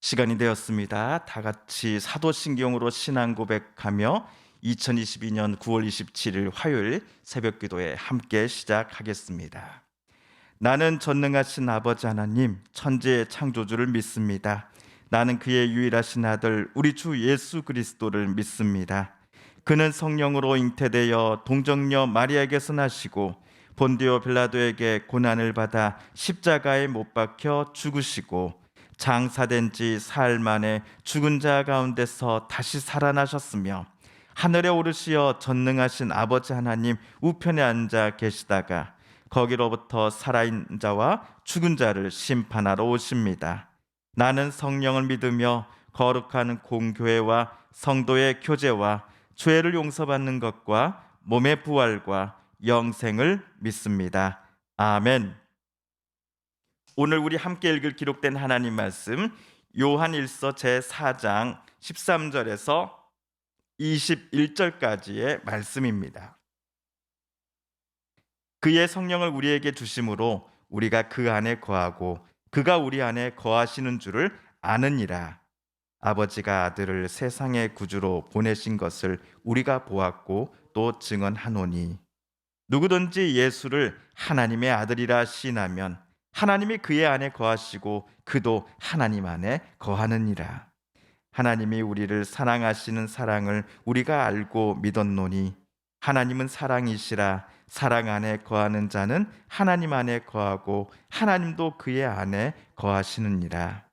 시간이 되었습니다. 다 같이 사도신경으로 신앙 고백하며 2022년 9월 27일 화요일 새벽 기도에 함께 시작하겠습니다. 나는 전능하신 아버지 하나님, 천지의 창조주를 믿습니다. 나는 그의 유일하신 아들 우리 주 예수 그리스도를 믿습니다. 그는 성령으로 잉태되어 동정녀 마리아에게서 나시고 본디오 빌라도에게 고난을 받아 십자가에 못 박혀 죽으시고 장사된 지 사흘 만에 죽은 자 가운데서 다시 살아나셨으며 하늘에 오르시어 전능하신 아버지 하나님 우편에 앉아 계시다가 거기로부터 살아있는 자와 죽은 자를 심판하러 오십니다. 나는 성령을 믿으며 거룩한 공교회와 성도의 교제와 죄를 용서받는 것과 몸의 부활과 영생을 믿습니다. 아멘. 오늘 우리 함께 읽을 기록된 하나님 말씀 요한 1서 제4장 13절에서 21절까지의 말씀입니다. 그의 성령을 우리에게 주심으로 우리가 그 안에 거하고 그가 우리 안에 거하시는 줄을 아느니라. 아버지가 아들을 세상의 구주로 보내신 것을 우리가 보았고 또 증언하노니 누구든지 예수를 하나님의 아들이라 시인하면 하나님이 그의 안에 거하시고 그도 하나님 안에 거하느니라. 하나님이 우리를 사랑하시는 사랑을 우리가 알고 믿었노니 하나님은 사랑이시라. 사랑 안에 거하는 자는 하나님 안에 거하고 하나님도 그의 안에 거하시느니라.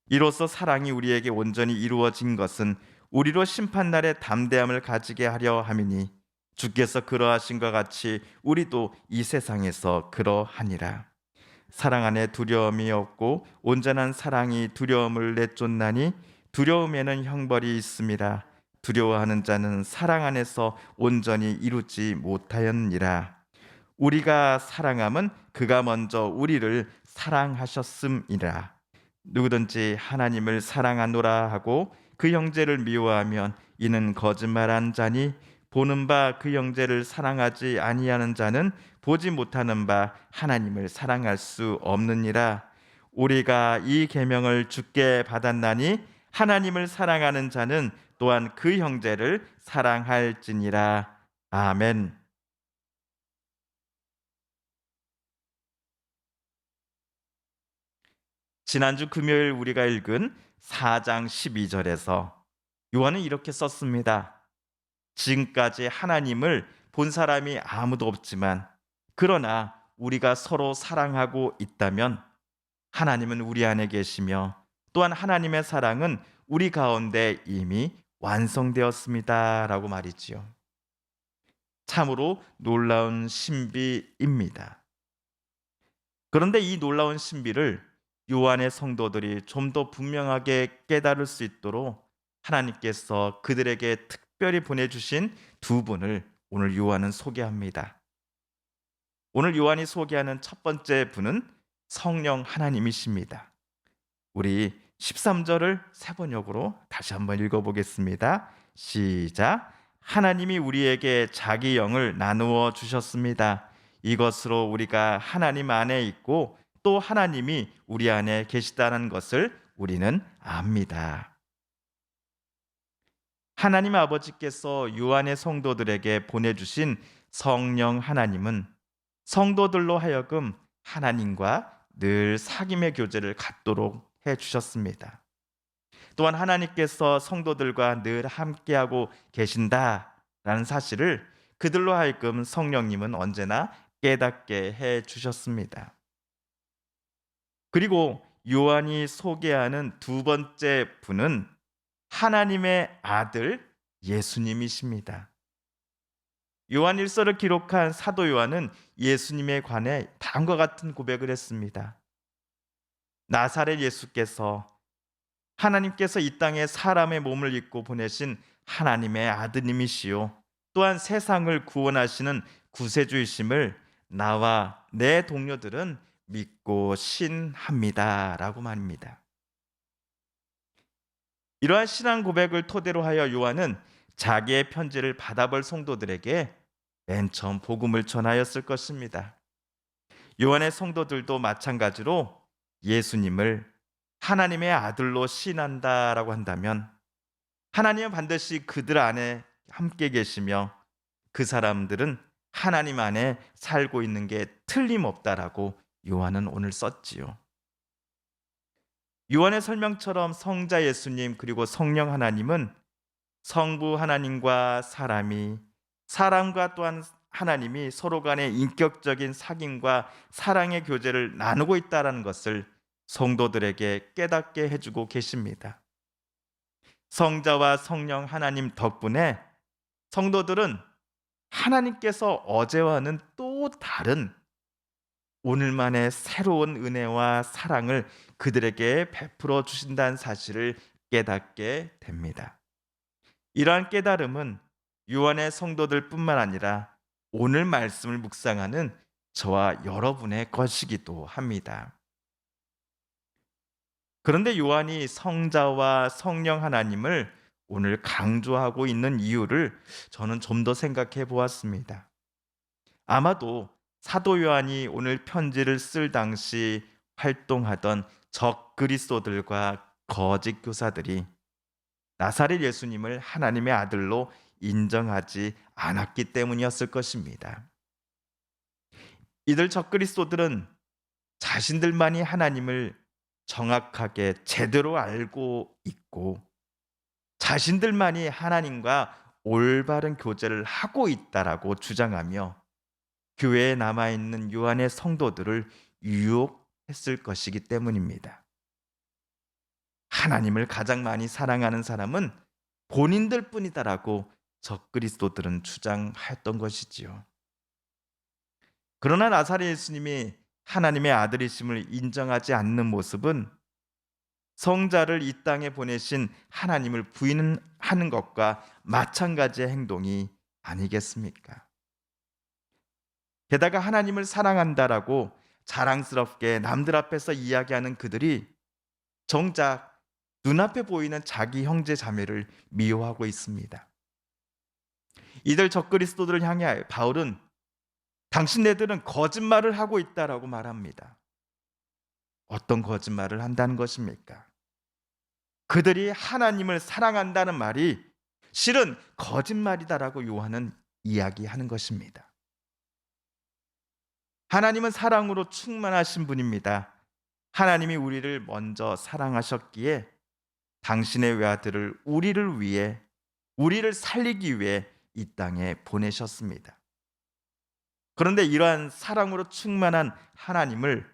이로써 사랑이 우리에게 온전히 이루어진 것은 우리로 심판날에 담대함을 가지게 하려 함이니 주께서 그러하신 것 같이 우리도 이 세상에서 그러하니라. 사랑 안에 두려움이 없고 온전한 사랑이 두려움을 내쫓나니 두려움에는 형벌이 있음이라. 두려워하는 자는 사랑 안에서 온전히 이루지 못하였느니라. 우리가 사랑함은 그가 먼저 우리를 사랑하셨음이라. 누구든지 하나님을 사랑하노라 하고 그 형제를 미워하면 이는 거짓말한 자니 보는 바 그 형제를 사랑하지 아니하는 자는 보지 못하는 바 하나님을 사랑할 수 없느니라. 우리가 이 계명을 주께 받았나니 하나님을 사랑하는 자는 또한 그 형제를 사랑할지니라. 아멘. 지난주 금요일 우리가 읽은 4장 12절에서 요한은 이렇게 썼습니다. 지금까지 하나님을 본 사람이 아무도 없지만 그러나 우리가 서로 사랑하고 있다면 하나님은 우리 안에 계시며 또한 하나님의 사랑은 우리 가운데 이미 완성되었습니다. 라고 말이지요. 참으로 놀라운 신비입니다. 그런데 이 놀라운 신비를 요한의 성도들이 좀 더 분명하게 깨달을 수 있도록 하나님께서 그들에게 특별히 보내주신 두 분을 오늘 요한은 소개합니다. 오늘 요한이 소개하는 첫 번째 분은 성령 하나님이십니다. 우리 13절을 세 번역으로 다시 한번 읽어보겠습니다. 시작. 하나님이 우리에게 자기 영을 나누어 주셨습니다. 이것으로 우리가 하나님 안에 있고 또 하나님이 우리 안에 계시다는 것을 우리는 압니다. 하나님 아버지께서 요한의 성도들에게 보내주신 성령 하나님은 성도들로 하여금 하나님과 늘 사귐의 교제를 갖도록 해주셨습니다. 또한 하나님께서 성도들과 늘 함께하고 계신다라는 사실을 그들로 하여금 성령님은 언제나 깨닫게 해주셨습니다. 그리고 요한이 소개하는 두 번째 분은 하나님의 아들 예수님이십니다. 요한 1서를 기록한 사도 요한은 예수님에 관해 다음과 같은 고백을 했습니다. 나사렛 예수께서 하나님께서 이 땅에 사람의 몸을 입고 보내신 하나님의 아드님이시요 또한 세상을 구원하시는 구세주이심을 나와 내 동료들은 믿고 신합니다. 라고 말입니다. 이러한 신앙 고백을 토대로 하여 요한은 자기의 편지를 받아볼 성도들에게 맨 처음 복음을 전하였을 것입니다. 요한의 성도들도 마찬가지로 예수님을 하나님의 아들로 시인한다라고 한다면 하나님은 반드시 그들 안에 함께 계시며 그 사람들은 하나님 안에 살고 있는 게 틀림없다라고 요한은 오늘 썼지요. 요한의 설명처럼 성자 예수님 그리고 성령 하나님은 성부 하나님과 사람과 또한 하나님이 서로 간의 인격적인 사귐과 사랑의 교제를 나누고 있다는 것을 성도들에게 깨닫게 해주고 계십니다. 성자와 성령 하나님 덕분에 성도들은 하나님께서 어제와는 또 다른 오늘만의 새로운 은혜와 사랑을 그들에게 베풀어 주신다는 사실을 깨닫게 됩니다. 이러한 깨달음은 요한의 성도들뿐만 아니라 오늘 말씀을 묵상하는 저와 여러분의 것이기도 합니다. 그런데 요한이 성자와 성령 하나님을 오늘 강조하고 있는 이유를 저는 좀 더 생각해 보았습니다. 아마도 사도 요한이 오늘 편지를 쓸 당시 활동하던 적 그리스도들과 거짓 교사들이 나사렛 예수님을 하나님의 아들로 인정하지 않았기 때문이었을 것입니다. 이들 적 그리스도들은 자신들만이 하나님을 정확하게 제대로 알고 있고 자신들만이 하나님과 올바른 교제를 하고 있다라고 주장하며 교회에 남아있는 요한의 성도들을 유혹했을 것이기 때문입니다. 하나님을 가장 많이 사랑하는 사람은 본인들 뿐이다라고 적그리스도들은 주장했던 것이지요. 그러나 나사렛 예수님이 하나님의 아들이심을 인정하지 않는 모습은 성자를 이 땅에 보내신 하나님을 부인하는 것과 마찬가지의 행동이 아니겠습니까? 게다가 하나님을 사랑한다라고 자랑스럽게 남들 앞에서 이야기하는 그들이 정작 눈앞에 보이는 자기 형제 자매를 미워하고 있습니다. 이들 적그리스도들을 향해 바울은 당신네들은 거짓말을 하고 있다라고 말합니다. 어떤 거짓말을 한다는 것입니까? 그들이 하나님을 사랑한다는 말이 실은 거짓말이다라고 요한은 이야기하는 것입니다. 하나님은 사랑으로 충만하신 분입니다. 하나님이 우리를 먼저 사랑하셨기에 당신의 외아들을 우리를 살리기 위해 이 땅에 보내셨습니다. 그런데 이러한 사랑으로 충만한 하나님을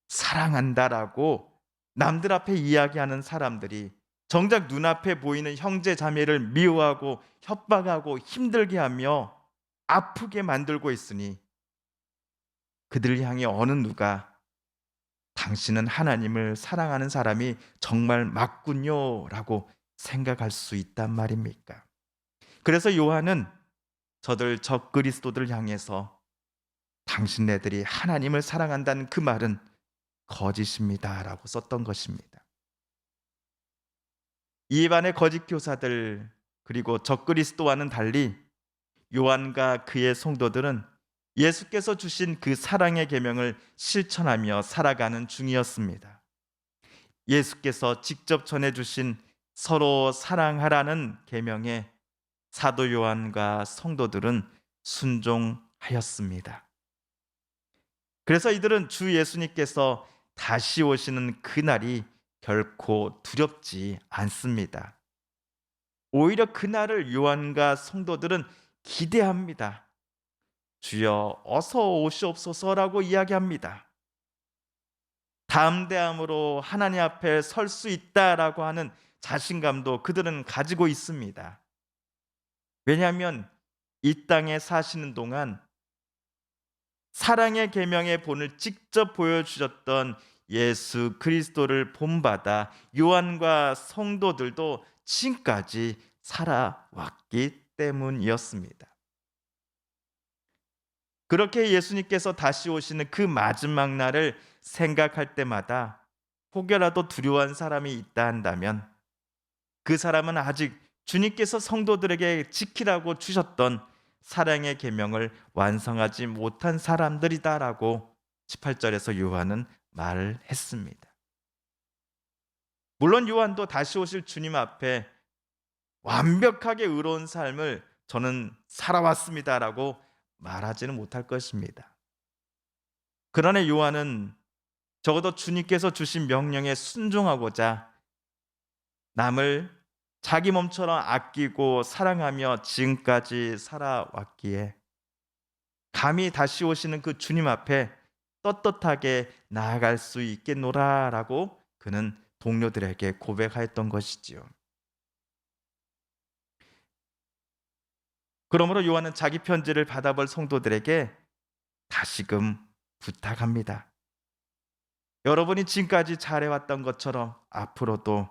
사랑한다라고 남들 앞에 이야기하는 사람들이 정작 눈앞에 보이는 형제 자매를 미워하고 협박하고 힘들게 하며 아프게 만들고 있으니 그들을 향해 어느 누가 당신은 하나님을 사랑하는 사람이 정말 맞군요 라고 생각할 수 있단 말입니까? 그래서 요한은 저들 적그리스도들 향해서 당신네들이 하나님을 사랑한다는 그 말은 거짓입니다 라고 썼던 것입니다. 이에 반해 거짓 교사들 그리고 적그리스도와는 달리 요한과 그의 성도들은 예수께서 주신 그 사랑의 계명을 실천하며 살아가는 중이었습니다. 예수께서 직접 전해주신 서로 사랑하라는 계명에 사도 요한과 성도들은 순종하였습니다. 그래서 이들은 주 예수님께서 다시 오시는 그날이 결코 두렵지 않습니다. 오히려 그날을 요한과 성도들은 기대합니다. 주여 어서 오시옵소서라고 이야기합니다. 담대함으로 하나님 앞에 설 수 있다라고 하는 자신감도 그들은 가지고 있습니다. 왜냐하면 이 땅에 사시는 동안 사랑의 계명의 본을 직접 보여주셨던 예수 그리스도를 본받아 요한과 성도들도 지금까지 살아왔기 때문이었습니다. 그렇게 예수님께서 다시 오시는 그 마지막 날을 생각할 때마다 혹여라도 두려워한 사람이 있다 한다면 그 사람은 아직 주님께서 성도들에게 지키라고 주셨던 사랑의 계명을 완성하지 못한 사람들이다라고 18절에서 요한은 말을 했습니다. 물론 요한도 다시 오실 주님 앞에 완벽하게 의로운 삶을 저는 살아왔습니다라고 말하지는 못할 것입니다. 그러나 요한은 적어도 주님께서 주신 명령에 순종하고자 남을 자기 몸처럼 아끼고 사랑하며 지금까지 살아왔기에 감히 다시 오시는 그 주님 앞에 떳떳하게 나아갈 수 있겠노라라고 그는 동료들에게 고백하였던 것이지요. 그러므로 요한은 자기 편지를 받아볼 성도들에게 다시금 부탁합니다. 여러분이 지금까지 잘해왔던 것처럼 앞으로도,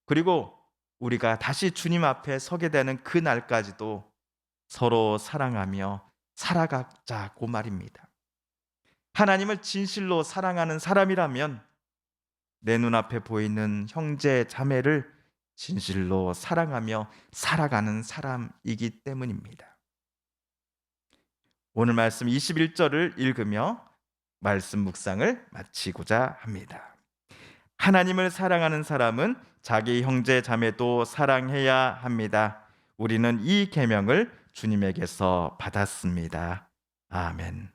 그리고 우리가 다시 주님 앞에 서게 되는 그 날까지도 서로 사랑하며 살아가자고 말입니다. 하나님을 진실로 사랑하는 사람이라면 내 눈앞에 보이는 형제 자매를 진실로 사랑하며 살아가는 사람이기 때문입니다. 오늘 말씀 21절을 읽으며 말씀 묵상을 마치고자 합니다. 하나님을 사랑하는 사람은 자기 형제 자매도 사랑해야 합니다. 우리는 이 계명을 주님에게서 받았습니다. 아멘.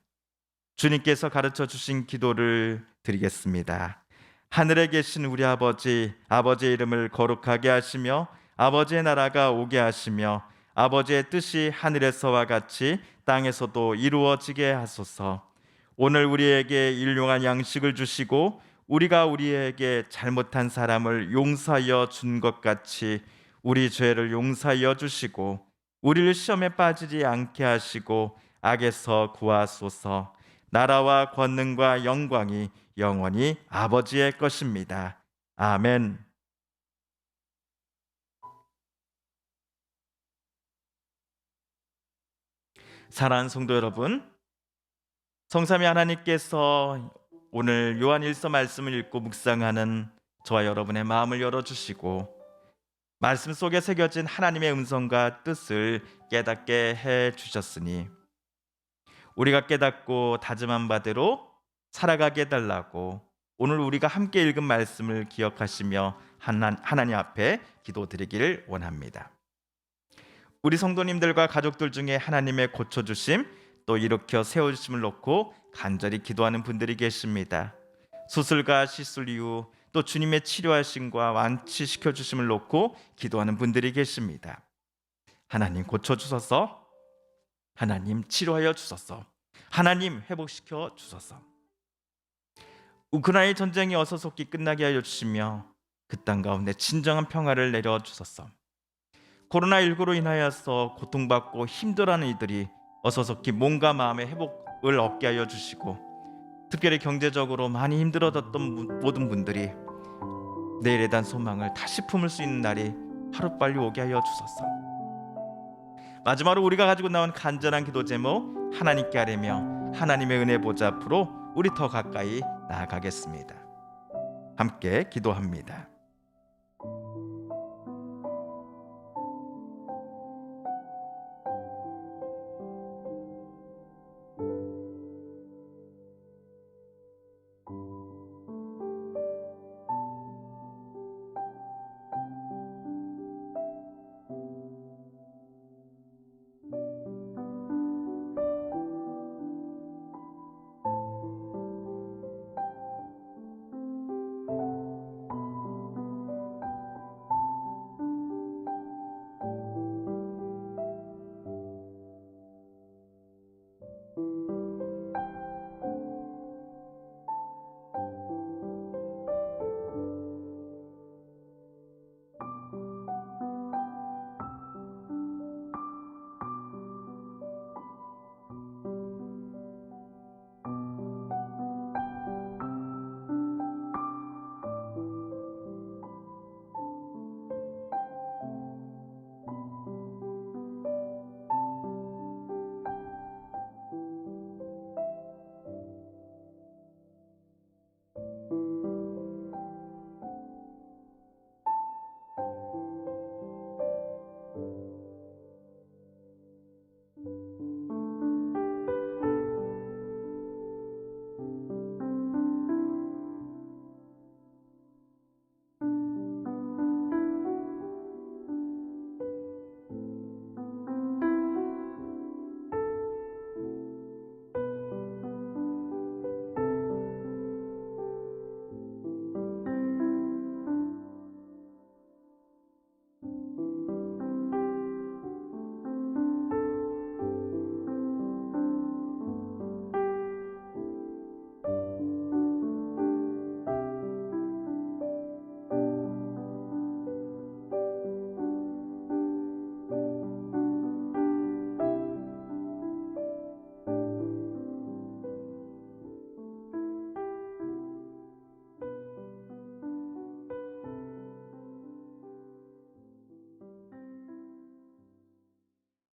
주님께서 가르쳐 주신 기도를 드리겠습니다. 하늘에 계신 우리 아버지, 아버지의 이름을 거룩하게 하시며 아버지의 나라가 오게 하시며 아버지의 뜻이 하늘에서와 같이 땅에서도 이루어지게 하소서. 오늘 우리에게 일용할 양식을 주시고 우리가 우리에게 잘못한 사람을 용서하여 준 것 같이 우리 죄를 용서하여 주시고 우리를 시험에 빠지지 않게 하시고 악에서 구하소서. 나라와 권능과 영광이 영원히 아버지의 것입니다. 아멘. 사랑하는 성도 여러분, 성삼위 하나님께서 오늘 요한 1서 말씀을 읽고 묵상하는 저와 여러분의 마음을 열어주시고 말씀 속에 새겨진 하나님의 음성과 뜻을 깨닫게 해주셨으니 우리가 깨닫고 다짐한 바대로 살아가게 해달라고 오늘 우리가 함께 읽은 말씀을 기억하시며 하나님 앞에 기도드리기를 원합니다. 우리 성도님들과 가족들 중에 하나님의 고쳐주심 또 일으켜 세워주심을 놓고 간절히 기도하는 분들이 계십니다. 수술과 시술 이후 또 주님의 치료하심과 완치시켜 주심을 놓고 기도하는 분들이 계십니다. 하나님 고쳐주소서, 하나님 치료하여 주소서, 하나님 회복시켜 주소서. 우크라이나 전쟁이 어서 속히 끝나게 하여 주시며 그 땅 가운데 진정한 평화를 내려 주소서. 코로나19로 인하여서 고통받고 힘들어하는 이들이 어서 속히 몸과 마음의 회복을 얻게 하여 주시고 특별히 경제적으로 많이 힘들어졌던 모든 분들이 내일에 대한 소망을 다시 품을 수 있는 날이 하루빨리 오게 하여 주소서. 마지막으로 우리가 가지고 나온 간절한 기도 제목 하나님께 아뢰며 하나님의 은혜 보좌 앞으로 우리 더 가까이 나아가겠습니다. 함께 기도합니다.